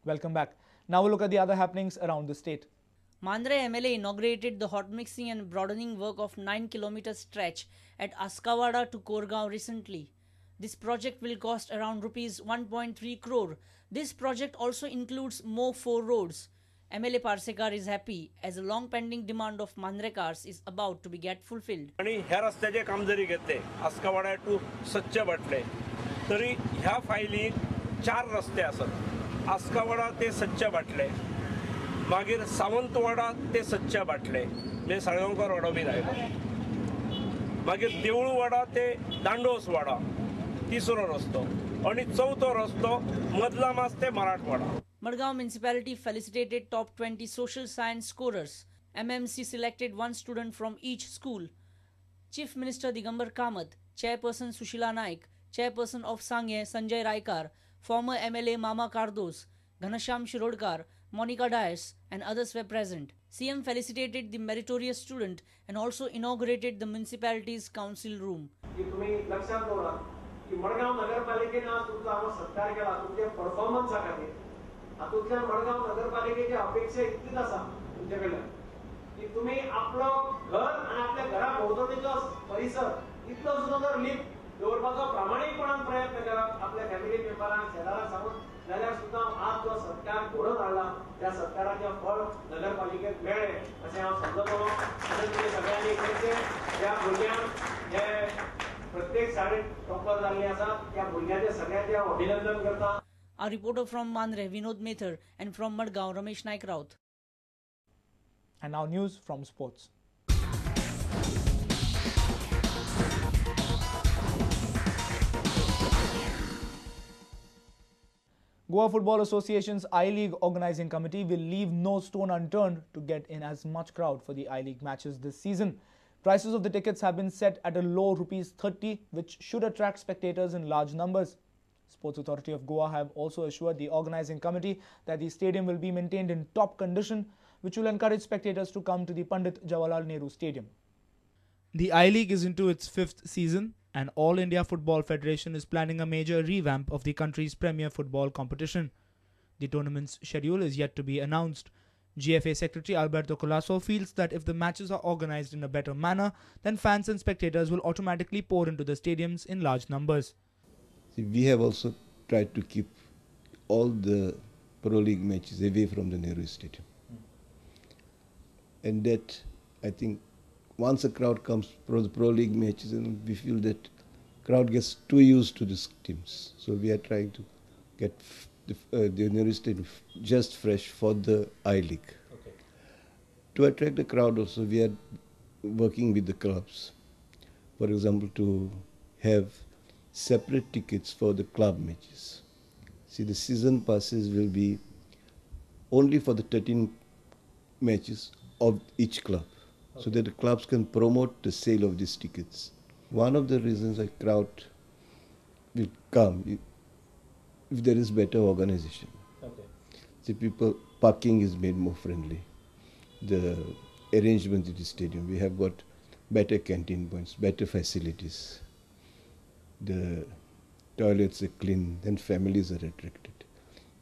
Welcome back. Now we'll look at the other happenings around the state. Mandre MLA inaugurated the hot mixing and broadening work of 9-kilometer stretch at Askawada to Korgaon recently. This project will cost around rupees 1.3 crore. This project also includes more 4 roads. MLA Parsekar is happy as a long-pending demand of Mandrekars is about to be get fulfilled. आणि ह्या रस्त्याचे काम जरी घेतले आस्कावाडा to सच्चे बाटले तरी ह्या फायलीक 4 रस्ते असत आस्कावाडा ते सच्चे बाटले मागीर सावंतवाडा ते सच्चे बाटले म्हणजे साळगांवकर वाडो बी आयलो मागीर देवळवाडा ते दांडोसवाडा तिसरो रस्तो आणि चौथो रस्तो मदला मास ते Marathwada. Madgaon municipality felicitated top 20 social science scorers. MMC selected 1 student from each school. Chief Minister Digambar Kamath, Chairperson Sushila Naik, Chairperson of Sangye Sanjay Raikar, former MLA Mama Kardos, Ghanasham Shirodkar, Monica Dias and others were present. CM felicitated the meritorious student and also inaugurated the municipality's council room. Madgaon नगरपालिकेने आज तुमचा सत्कार केला तुमच्या परफॉर्मन्ससाठी हातूंतल्यान मडगाव नगरपालिकेची अपेक्षा इतलीच आसा तुमच्याकडल्यान की तुम्ही आपलं घर आणि आपल्या घरा भोवतणीचो परिसर इतलो सुद्दां जर नीट दवरपाचो प्रामाणीकपणान प्रयत्न करात आपल्या फॅमिली मेंबरांक शेजाऱ्यांक सांगून जाल्यार सुद्दां आज जो सत्कार घडोवन हाडला त्या सत्काराचें फळ नगरपालिकेक मेळ्ळें अशें हांव समजतलो आनी तुमी सगळ्यांनी खंयचे ज्या भुरग्यांक हे प्रत्येक शाळेत टॉपर जाल्ले आसा त्या भुरग्याचे सगळ्यांचे हांव अभिनंदन करता. A reporter from Mandre, Vinod Methar, and from Madgaon, Ramesh Naik Raut. And now news from sports. Goa Football Association's I-League Organising Committee will leave no stone unturned to get in as much crowd for the I-League matches this season. Prices of the tickets have been set at a low ₹30, which should attract spectators in large numbers. Sports Authority of Goa have also assured the organising committee that the stadium will be maintained in top condition, which will encourage spectators to come to the Pandit Jawaharlal Nehru Stadium. The I-League is into its 5th season, and All India Football Federation is planning a major revamp of the country's premier football competition. The tournament's schedule is yet to be announced. GFA Secretary Alberto Colasso feels that if the matches are organised in a better manner, then fans and spectators will automatically pour into the stadiums in large numbers. See, we have also tried to keep all the Pro League matches away from the Nehru Stadium. And that, I think, once a crowd comes for the Pro League matches, and we feel that crowd gets too used to these teams. So we are trying to get the Nehru Stadium just fresh for the I-League. Okay. To attract the crowd also, we are working with the clubs. For example, to have separate tickets for the club matches. See, the season passes will be only for the 13 matches of each club, okay, so that the clubs can promote the sale of these tickets. One of the reasons a crowd will come if there is better organization. Okay. See, people, parking is made more friendly. The arrangement in the stadium, we have got better canteen points, better facilities. The toilets are clean, then families are attracted.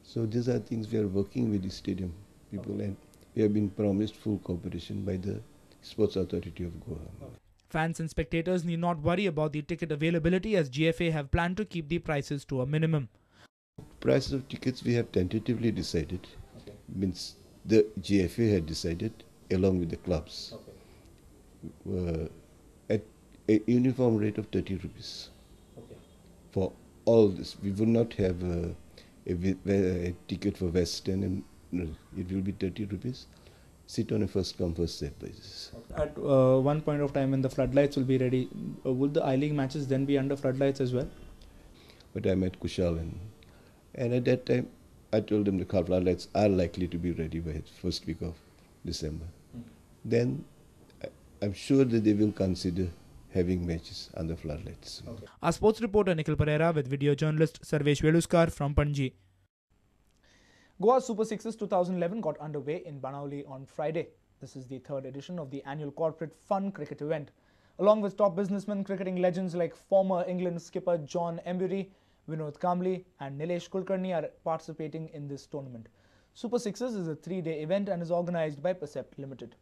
So these are things we are working with the stadium people, okay, and we have been promised full cooperation by the Sports Authority of Goa. Okay. Fans and spectators need not worry about the ticket availability, as GFA have planned to keep the prices to a minimum. Prices of tickets we have tentatively decided. Okay. Means the GFA had decided along with the clubs, okay, at a uniform rate of 30 rupees. Okay. For all this, we will not have a ticket for Western, and no, it will be 30 rupees. Sit on a first come first served basis. Okay. At one point of time when the floodlights will be ready, will the I-League matches then be under floodlights as well? But I met Kushal, and at that time I told them the floodlights are likely to be ready by the first week of December. Then I'm sure that they will consider having matches under floodlights. Okay. Our sports reporter Nikhil Pereira with video journalist Sarvesh Veluskar from Panji. Goa Super 6's 2011 got underway in Benaulim on Friday. This is the 3rd edition of the annual corporate fun cricket event. Along with top businessmen, cricketing legends like former England skipper John Embury, Vinod Kamble and Nilesh Kulkarni are participating in this tournament. Super Sixes is a 3-day event and is organized by Percept Limited.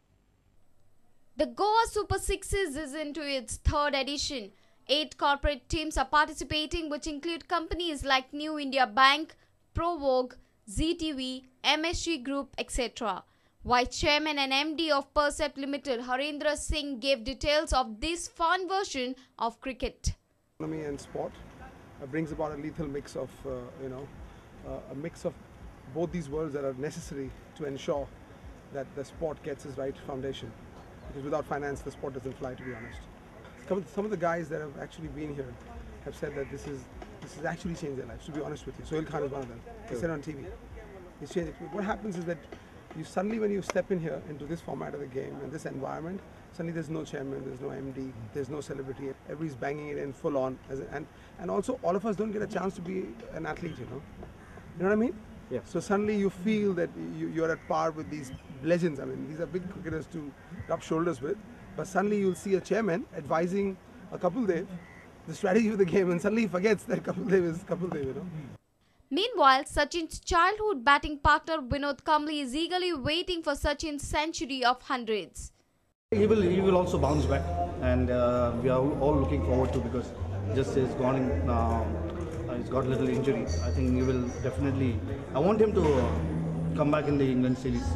The Goa Super Sixes is into its third edition. 8 corporate teams are participating, which include companies like New India Bank, Provogue, ZTV, MSG Group, etc. Vice Chairman and MD of Percept Limited, Harendra Singh, gave details of this fun version of cricket. Economy and sport brings about a lethal mix of, a mix of both these worlds that are necessary to ensure that the sport gets its right foundation. Because without finance, the sport doesn't fly, to be honest. Some of the guys that have actually been here have said that this has actually changed their lives, to be honest with you. Sohail Khan is one of them. He said on TV. It's changed. What happens is that you suddenly, when you step in here into this format of the game, in this environment, suddenly there's no chairman, there's no MD, there's no celebrity. Everybody's banging it in full on. And also, all of us don't get a chance to be an athlete, you know. You know what I mean? Yeah. So suddenly you feel that you're at par with these legends. I mean, these are big cricketers to rub shoulders with. But suddenly you'll see a chairman advising a Kapil Dev the strategy of the game, and suddenly he forgets that Kapil Dev is Kapil Dev, you know. Meanwhile, Sachin's childhood batting partner Vinod Kamble is eagerly waiting for Sachin's century of hundreds. He will also bounce back, and we are all looking forward to, because just he's gone in, he's got a little injury. I think he will definitely. I want him to come back in the England series,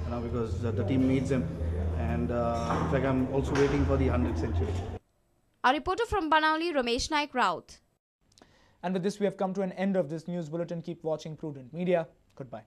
you know, because the team needs him. And in fact, I'm also waiting for the 100th century. A reporter from Benaulim, Ramesh Naik Raut. And with this, we have come to an end of this news bulletin. Keep watching Prudent Media. Goodbye.